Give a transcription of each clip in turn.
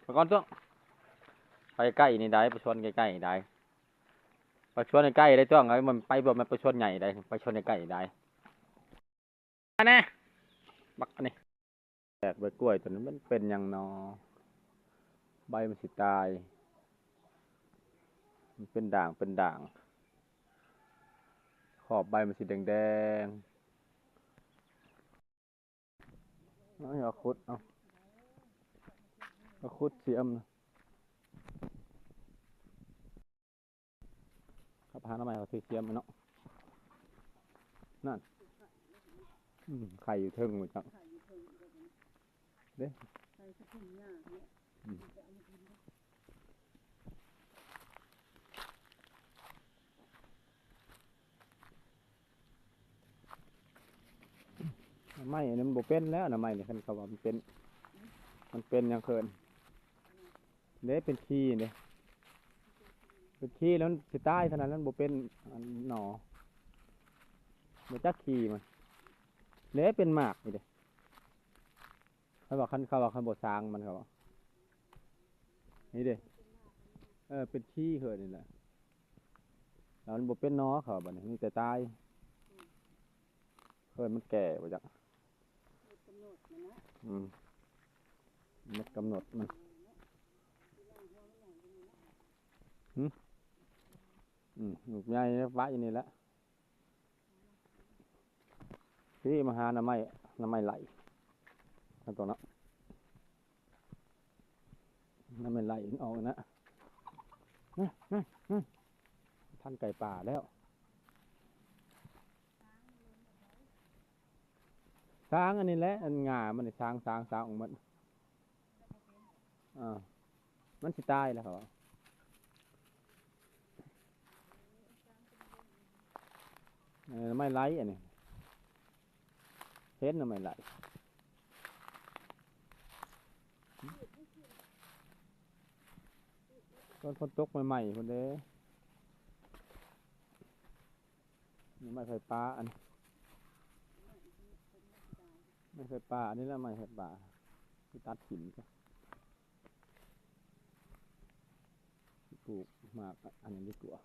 ไปก่อนตัวไปใกล้นี่ได้ไปชนใกล้ๆได้ไปชนใกล้ได้ตัวไงมันไปบ่มันไปชนใหญ่ได้ไปชนใกล้ได้อันนี้บักอันนี้แตกใบกล้วยตัวนั้นมันเป็นยังนอใบมันสิตายมันเป็นด่างเป็นด่างขอบใบมันสีแดงๆเอาขุดเอาขุดเสียมนะครับหาหน้าไม้เขาเสียมมันเนาะนั่นไข่อยู่เทิงหมดจังเด้ไม้อันนี้มันบ่เป็นแล้วนะไม้เนี่ยคันเขาว่ามันเป็นยังเคินเด้เป็นขี้เด้เป็นขี้แล้วมันสิตายขนาดนั้นบ่เป็นหน่อบ่จักขี้มันเด้เป็นหมากนี่เด้เขาบอกคันบ่สร้างมันเขาบอกนี่เด้เป็นขี้เคินนี่แหละแล้วมันบ่เป็นหน่อเขาบัดนี้มีแต่ตายเคินมันแก่บ่จักมันกำหนดมันลูกใหญ่ฟ้าอยู่นี่แหละที่มาหาหน้ำไม้ไหลนั่นตัวเนาะน้ำไม้ไหลออกนะท่านไก่ป่าแล้วช้างอันนี้แหละอันงามันช้างของมันมันสิตายแล้วเหรอไม่ไหลอันนี้เห็นไม่ไหลต้นฝนตกใหม่ๆคนเด้ไม่ไฟป่าอันไม่ไฟป่าอันนี้แล้วไม่ไฟป่าที่ตัดหินก็ปลูกมากอันนี้ดีกว่า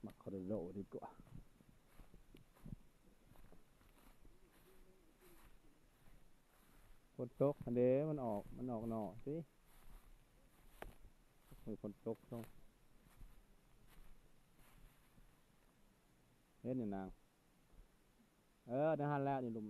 มักคอร์โดดีกว่าฝนตกอันเด้มันออกหน่อสิฝนตกต้องเห็นนี่นางนั่นหันแล้วนี่ลุม